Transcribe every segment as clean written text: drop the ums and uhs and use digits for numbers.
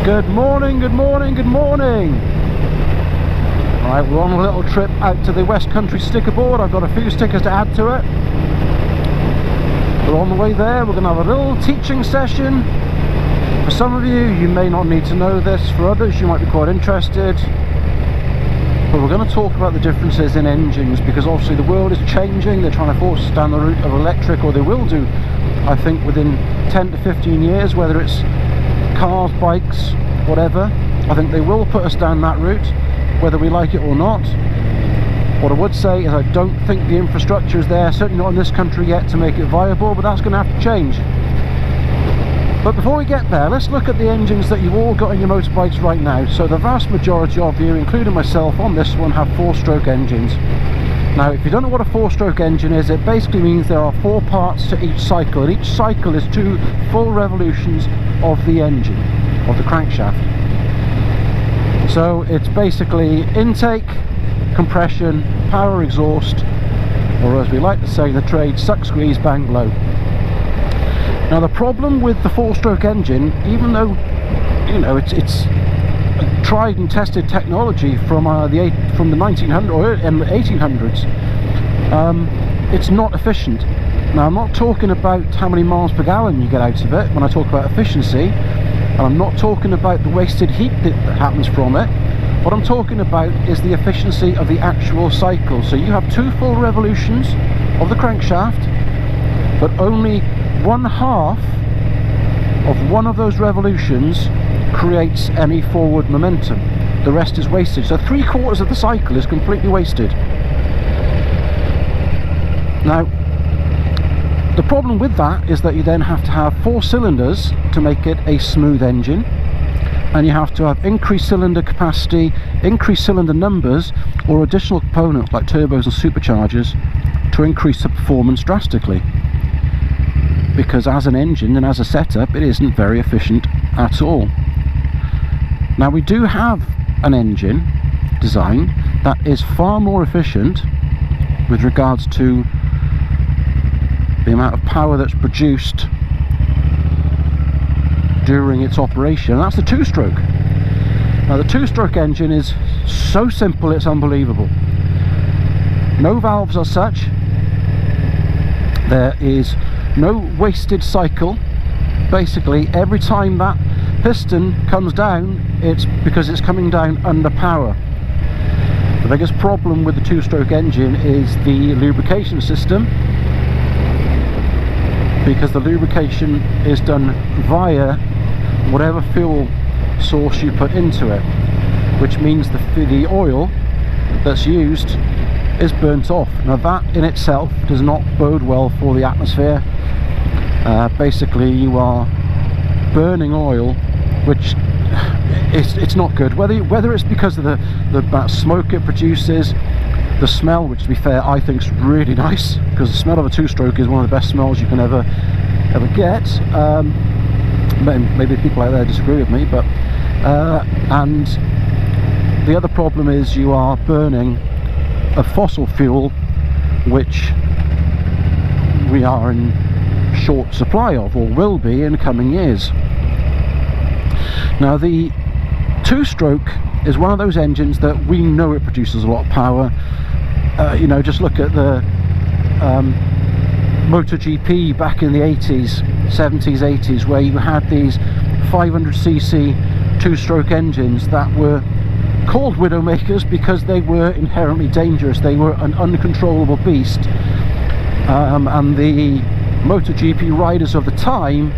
Good morning, good morning, good morning. Alright, we're on a little trip out to the West Country sticker board. I've got a few stickers to add to it. But on the way there, we're going to have a little teaching session. For some of you, you may not need to know this. For others, you might be quite interested. But we're going to talk about the differences in engines, because obviously the world is changing. They're trying to force us down the route of electric, or they will do, I think, within 10 to 15 years, whether it's cars, bikes, whatever. I think they will put us down that route, whether we like it or not. What I would say is I don't think the infrastructure is there, certainly not in this country yet, to make it viable, but that's going to have to change. But before we get there, let's look at the engines that you've all got in your motorbikes right now. So the vast majority of you, including myself on this one, have 4-stroke engines. Now, if you don't know what a 4-stroke engine is, it basically means there are 4 parts to each cycle, and each cycle is 2 full revolutions of the engine, of the crankshaft. So it's basically intake, compression, power exhaust, or as we like to say in the trade, suck, squeeze, bang, blow. Now the problem with the 4-stroke engine, even though, you know, it's tried and tested technology from the 1900s or 1800s, it's not efficient. Now I'm not talking about how many miles per gallon you get out of it when I talk about efficiency, and I'm not talking about the wasted heat that happens from it. What I'm talking about is the efficiency of the actual cycle. So you have 2 full revolutions of the crankshaft, but only 1/2 of one of those revolutions creates any forward momentum. The rest is wasted. So 3/4 of the cycle is completely wasted. Now, the problem with that is that you then have to have 4 cylinders to make it a smooth engine, and you have to have increased cylinder capacity, increased cylinder numbers, or additional components like turbos and superchargers to increase the performance drastically. Because as an engine and as a setup, it isn't very efficient at all. Now we do have an engine design that is far more efficient with regards to the amount of power that's produced during its operation, and that's the 2-stroke. Now the 2-stroke engine is so simple it's unbelievable. No valves as such. There is no wasted cycle. Basically every time that piston comes down, it's because it's coming down under power. The biggest problem with the 2-stroke engine is the lubrication system, because the lubrication is done via whatever fuel source you put into it, which means the oil that's used is burnt off. Now that in itself does not bode well for the atmosphere. Basically you are burning oil, which it's not good, whether it's because of the amount of smoke it produces, the smell, which to be fair I think is really nice, because the smell of a 2-stroke is one of the best smells you can ever get. Maybe people out there disagree with me, but and the other problem is you are burning a fossil fuel, which we are in short supply of, or will be in the coming years. Now the 2-stroke is one of those engines that we know it produces a lot of power. You know, just look at the MotoGP back in the 80s, 70s, 80s, where you had these 500cc 2-stroke engines that were called Widowmakers because they were inherently dangerous. They were an uncontrollable beast, and the MotoGP riders of the time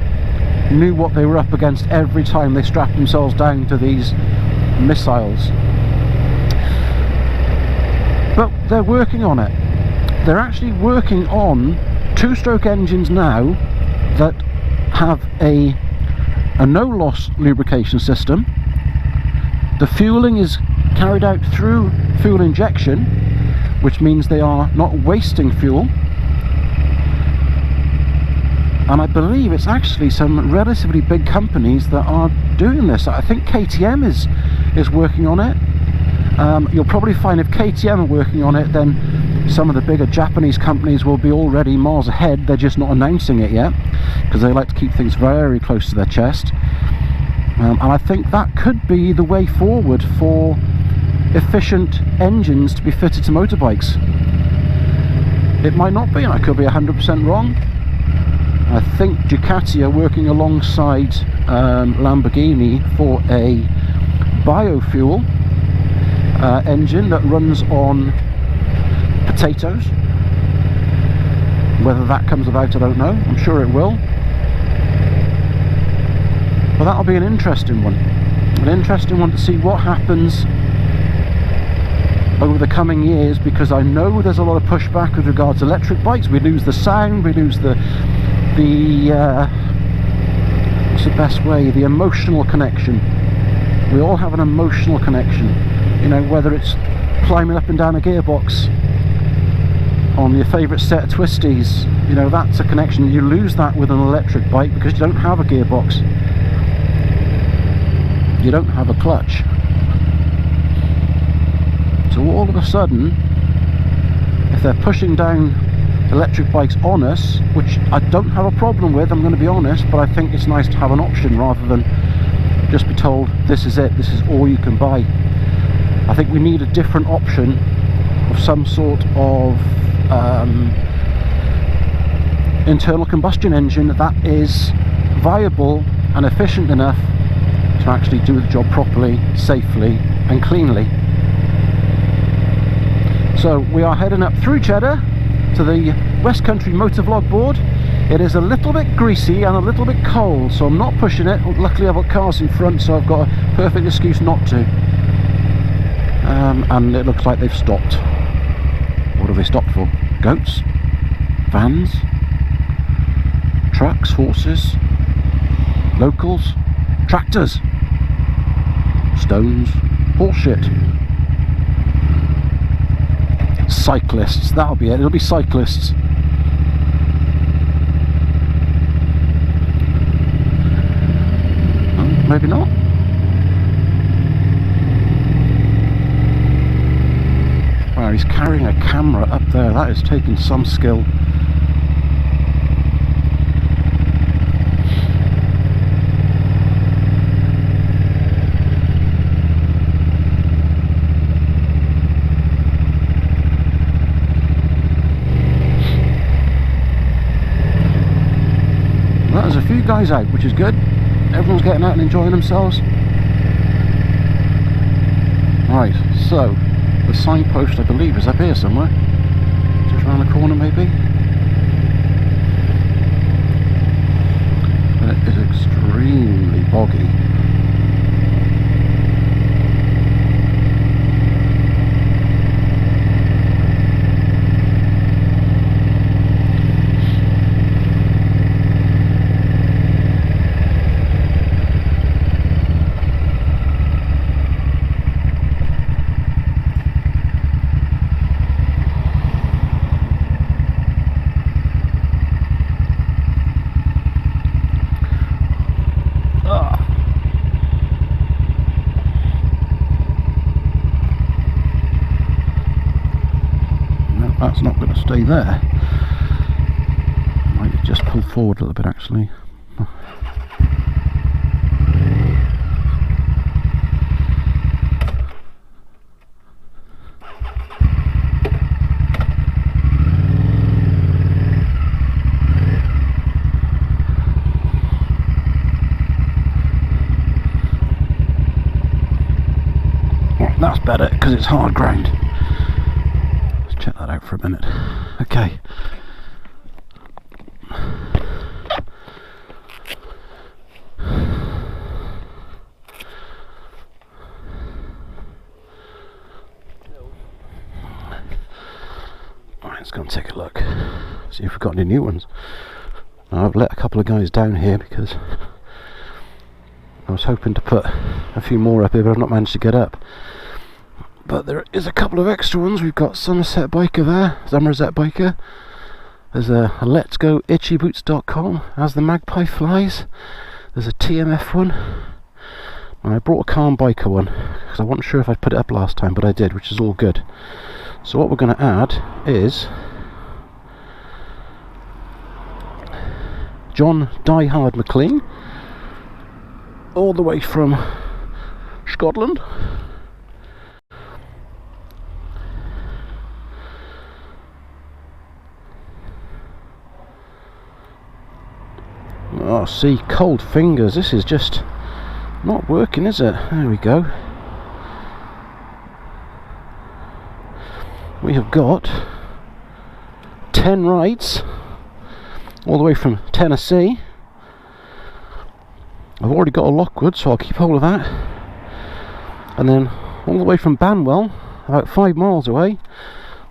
knew what they were up against every time they strapped themselves down to these missiles. But they're working on it. They're actually working on 2-stroke engines now that have a no-loss lubrication system. The fueling is carried out through fuel injection, which means they are not wasting fuel. And I believe it's actually some relatively big companies that are doing this. I think KTM is working on it. You'll probably find if KTM are working on it, then some of the bigger Japanese companies will be already miles ahead. They're just not announcing it yet, because they like to keep things very close to their chest. And I think that could be the way forward for efficient engines to be fitted to motorbikes. It might not be, and I could be 100% wrong. I think Ducati are working alongside Lamborghini for a biofuel engine that runs on potatoes. Whether that comes about, I don't know. I'm sure it will. But that'll be an interesting one. An interesting one to see what happens over the coming years, because I know there's a lot of pushback with regards to electric bikes. We lose the sound, we lose the what's the best way? The emotional connection. We all have an emotional connection. You know, whether it's climbing up and down a gearbox on your favourite set of twisties, you know, that's a connection. You lose that with an electric bike because you don't have a gearbox. You don't have a clutch. So all of a sudden, if they're pushing down electric bikes on us, which I don't have a problem with, I'm going to be honest, but I think it's nice to have an option rather than just be told this is it, this is all you can buy. I think we need a different option of some sort of internal combustion engine that is viable and efficient enough to actually do the job properly, safely and cleanly. So we are heading up through Cheddar to the West Country Motovlog board. It is a little bit greasy and a little bit cold, so I'm not pushing it. Luckily I've got cars in front, so I've got a perfect excuse not to. And it looks like they've stopped. What have they stopped for? Goats? Vans? Trucks? Horses? Locals? Tractors? Stones? Horseshit? Cyclists, that'll be it, it'll be cyclists. Maybe not. Wow, he's carrying a camera up there, that is taking some skill. There's a few guys out, which is good. Everyone's getting out and enjoying themselves. Right, so the signpost I believe is up here somewhere. Just around the corner maybe. But it is extremely boggy. That's not going to stay there. Might just pull forward a little bit actually. That's better because it's hard ground. Check that out for a minute. Okay. Alright, let's go and take a look. See if we've got any new ones. Now, I've let a couple of guys down here because I was hoping to put a few more up here, but I've not managed to get up. But there is a couple of extra ones. We've got Somerset Biker there, Somerset Biker. There's a Let's Go ItchyBoots.com as the Magpie flies. There's a TMF one. And I brought a Calm Biker one because I wasn't sure if I'd put it up last time, but I did, which is all good. So what we're going to add is John Die Hard McLean. all the way from Scotland. Oh, see, cold fingers. This is just not working, is it? There we go. We have got 10 rides all the way from Tennessee. I've already got a Lockwood, so I'll keep hold of that. And then all the way from Banwell, about 5 miles away,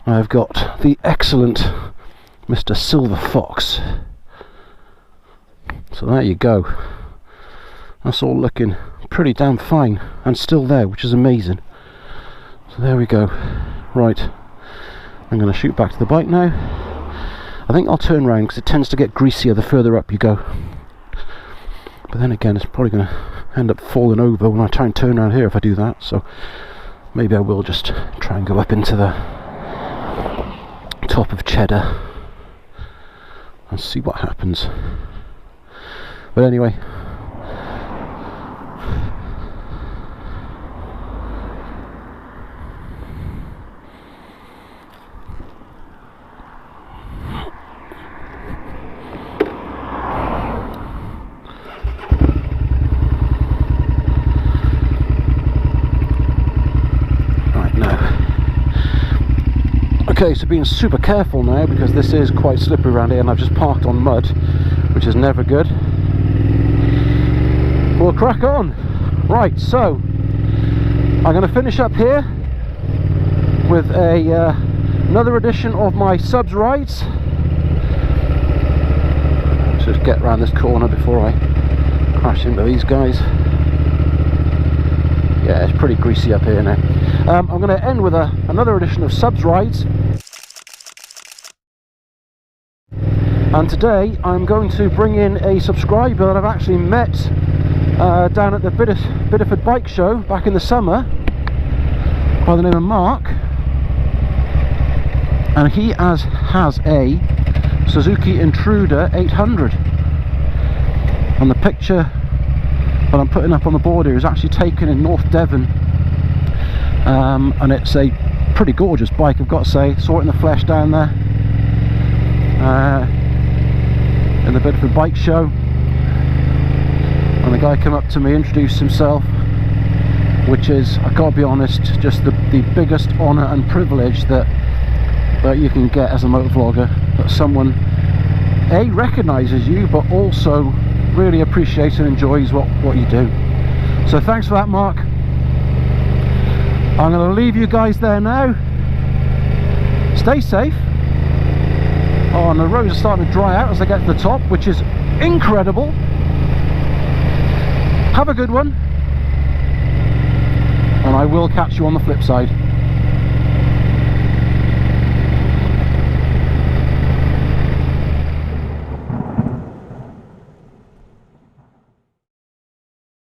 I've got the excellent Mr. Silver Fox. So there you go. That's all looking pretty damn fine and still there, which is amazing. So there we go. Right, I'm going to shoot back to the bike now. I think I'll turn around because it tends to get greasier the further up you go. But then again, it's probably going to end up falling over when I try and turn around here if I do that. So maybe I will just try and go up into the top of Cheddar and see what happens. But anyway, right now, okay, so being super careful now because this is quite slippery around here and I've just parked on mud, which is never good. We'll crack on. Right, so I'm going to finish up here with another edition of my subs rides. Let's just get around this corner before I crash into these guys. Yeah, it's pretty greasy up here now. I'm going to end with another edition of subs rides. And today I'm going to bring in a subscriber that I've actually met down at the Bideford Bike Show back in the summer by the name of Mark, and he has a Suzuki Intruder 800, and the picture that I'm putting up on the board here is actually taken in North Devon, and it's a pretty gorgeous bike, I've got to say. Saw it in the flesh down there in the Bideford Bike Show. And the guy came up to me, introduced himself, which is, I gotta be honest, just the biggest honour and privilege that you can get as a motovlogger, that someone A, recognises you, but also really appreciates and enjoys what you do. So thanks for that, Mark. I'm going to leave you guys there now. Stay safe. Oh, and the roads are starting to dry out as I get to the top, which is incredible. Have a good one, and I will catch you on the flip side.